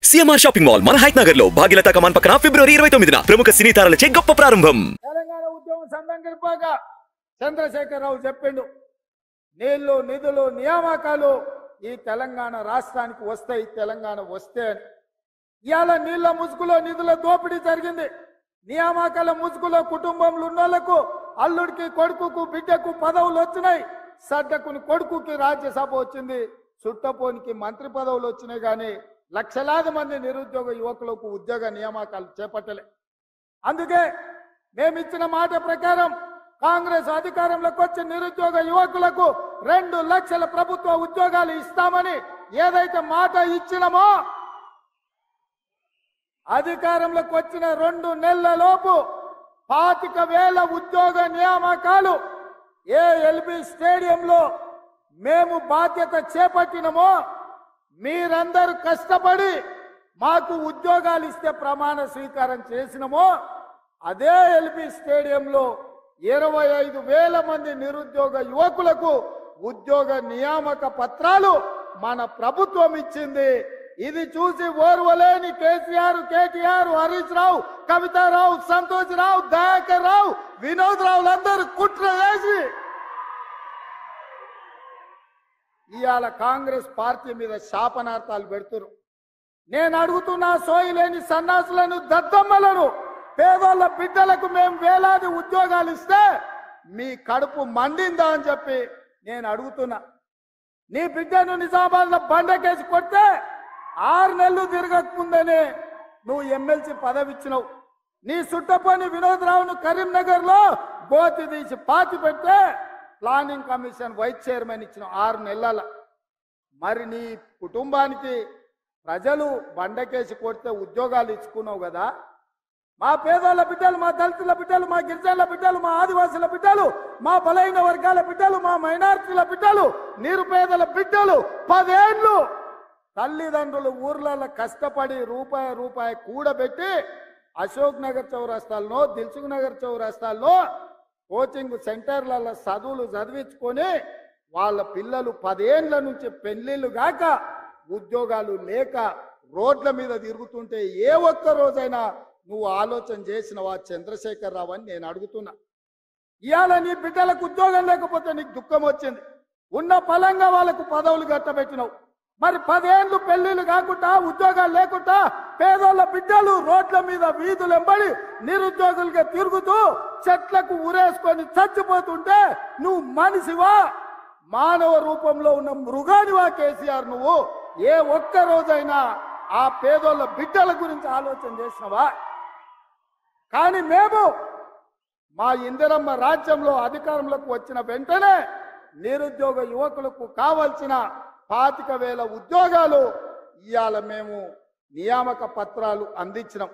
CMR shopping mall మన height Nagar లో భాగ్యలతా కమాన్ పక్కన ఫిబ్రవరి 29న ప్రముఖ సినీ తారలచే గొప్ప ప్రారంభం. తెలంగాణ ఉద్యమం సందంగిరిపోక చంద్రశేఖరరావు చెప్పిండు, నీళ్లు నిధులు నియామకాలు ఈ తెలంగాణ రాష్ట్రానికి వస్తాయి, తెలంగాణ వస్తే అని. ఇవాళ నీళ్ల ముసుగులో నిధుల దోపిడీ జరిగింది. నియామకాల ముసుగులో కుటుంబంలో ఉన్నోళ్లకు అల్లుడికి కొడుకుకు బిడ్డకు పదవులు వచ్చినాయి. సడ్డకుని కొడుకుకి రాజ్యసభ వచ్చింది, చుట్టపోనికి మంత్రి పదవులు వచ్చినాయి. కానీ లక్షలాది మంది నిరుద్యోగ యువకులకు ఉద్యోగ నియామకాలు చేపట్టలే. అందుకే మేమిచ్చిన మాట ప్రకారం కాంగ్రెస్ అధికారంలోకి వచ్చి నిరుద్యోగ యువకులకు 2 లక్షల ప్రభుత్వ ఉద్యోగాలు ఇస్తామని ఏదైతే మాట ఇచ్చినామో, అధికారంలోకి వచ్చిన 2 నెలల లోపు 25,000 ఉద్యోగ నియామకాలు ఎల్బీ స్టేడియంలో మేము బాధ్యత చేపట్టినమో, మీరందరూ కష్టపడి మాకు ఉద్యోగాలు ఇస్తే ప్రమాణ స్వీకారం చేసినమో, అదే ఎల్బీ స్టేడియంలో 25,000 మంది నిరుద్యోగ యువకులకు ఉద్యోగ నియామక పత్రాలు మన ప్రభుత్వం ఇచ్చింది. ఇది చూసి ఓర్వలేని కేసీఆర్, కేటీఆర్, హరీష్ రావు, కవితారావు, సంతోష్ రావు, దయాకర్ రావు, వినోద్ రావులందరూ కుట్ర చేసి ఇవాళ కాంగ్రెస్ పార్టీ మీద శాపనార్థాలు పెడుతున్నారు. నేను అడుగుతున్నా, సోయిలేని సన్నాసులను, దద్దమ్మలను, పేదోళ్ళ బిడ్డలకు మేము వేలాది ఉద్యోగాలు ఇస్తే మీ కడుపు మండిందా అని చెప్పి నేను అడుగుతున్నా. నీ బిడ్డను నిజామాబాద్లో బండకేసి కొడితే 6 నెలలు తిరగకముందనే నువ్వు ఎమ్మెల్సీ పదవి ఇచ్చినావు. నీ సుట్టపోని వినోద్ రావును కరీంనగర్లో గోతి తీసి పాతి పెడితే ప్లానింగ్ కమిషన్ వైస్ చైర్మన్ ఇచ్చిన 6 నెలల. మరి నీ కుటుంబానికి ప్రజలు బండకేసి కొడితే ఉద్యోగాలు ఇచ్చుకున్నావు కదా. మా పేదోళ్ళ బిడ్డలు, మా దళితుల బిడ్డలు, మా గిరిజనుల బిడ్డలు, మా ఆదివాసుల బిడ్డలు, మా బలహీన వర్గాల బిడ్డలు, మా మైనారిటీల బిడ్డలు, నిరుపేదల బిడ్డలు 10 ఏళ్ళు తల్లిదండ్రులు ఊర్లలో కష్టపడి రూపాయి కూడబెట్టి అశోక్ నగర్ చౌరస్తాల్లో, దిల్సుఖ్ నగర్ చౌరస్తాల్లో కోచింగ్ సెంటర్లలో చదువులు చదివించుకొని వాళ్ళ పిల్లలు 10 ఏళ్ల నుంచి పెళ్లిళ్ళు గాక ఉద్యోగాలు లేక రోడ్ల మీద తిరుగుతుంటే ఏ ఒక్క రోజైనా నువ్వు ఆలోచన చేసినవా చంద్రశేఖరరావు అని నేను అడుగుతున్నా. ఇవాళ నీ బిడ్డలకు ఉద్యోగం లేకపోతే నీకు దుఃఖం వచ్చింది. ఉన్న పలంగా వాళ్ళకు పదవులు గట్టబెట్టినావు. మరి 10 ఏళ్ళు పెళ్లిళ్ళు కాకుండా ఉద్యోగాలు లేకుండా పేదోళ్ళ బిడ్డలు రోడ్ల మీద వీధులు ఎంబడి నిరుద్యోగులుగా తిరుగుతూ చెట్లకు ఉరేసుకొని చచ్చిపోతుంటే నువ్వు మనిషివా, మానవ రూపంలో ఉన్న మృగానివా కేసీఆర్? నువ్వు ఏ ఒక్క రోజైనా ఆ పేదోళ్ళ బిడ్డల గురించి ఆలోచన చేసినవా? కానీ మేము మా ఇందిరమ్మ రాజ్యంలో అధికారంలోకి వచ్చిన వెంటనే నిరుద్యోగ యువకులకు కావలసిన 25,000 ఉద్యోగాలు ఇవాళ మేము నియామక పత్రాలు అందించినాం.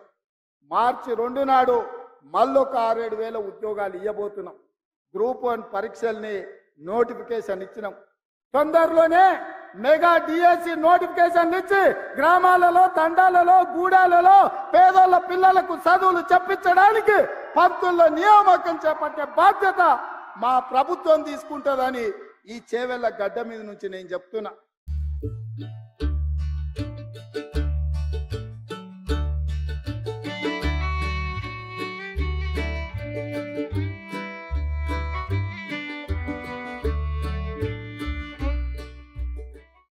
మార్చి 2 నాడు మళ్ళొక 6-7 ఉద్యోగాలు ఇవ్వబోతున్నాం. గ్రూప్ 1 పరీక్షల్ని నోటిఫికేషన్ ఇచ్చినాం. తొందరలోనే మెగా డిఎస్సి నోటిఫికేషన్ ఇచ్చి గ్రామాలలో, తండాలలో, గూడాలలో పేదోళ్ళ పిల్లలకు చదువులు చెప్పించడానికి పంతుల్లో నియామకం చేపట్టే బాధ్యత మా ప్రభుత్వం తీసుకుంటుందని ఈ చేవెళ్ళ గడ్డ మీద నుంచి నేను చెప్తున్నా.